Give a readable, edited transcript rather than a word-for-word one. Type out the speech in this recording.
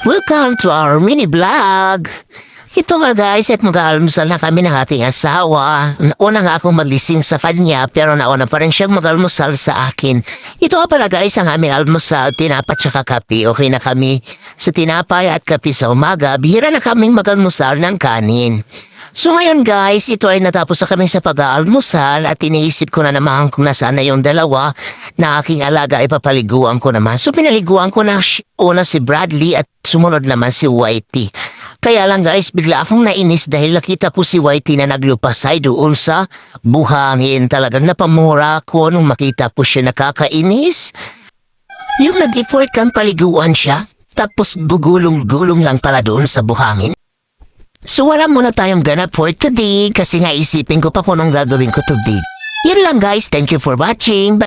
Welcome to our mini vlog. Ito nga guys, at mag-almusal na kami ng ating asawa. Una nga akong magising sa kanya pero nauna pa rin siyang mag-almusal sa akin. Ito nga pala guys ang aming almusal, tinapay at kape. Okay na kami sa tinapay at kape sa umaga. Bihira na kaming mag-almusal ng kanin. So ngayon guys, ito ay natapos na kami sa pag-aalmusal at iniisip ko na naman kung nasaan na yung dalawa na aking alaga ay papaliguan ko naman. So pinaliguan ko na una si Bradley at sumunod naman si Whitey. Kaya lang guys, bigla akong nainis dahil nakita ko si Whitey na naglupasay doon sa buhangin. Talagang napamura ko nung makita ko siya nakakainis. Yung nag-effort kang paliguan siya, tapos gugulong-gulong lang pala doon sa buhangin. So wala muna tayong ganap for today kasi nga isipin ko pa kung anong gagawin ko today. Yun lang guys, thank you for watching.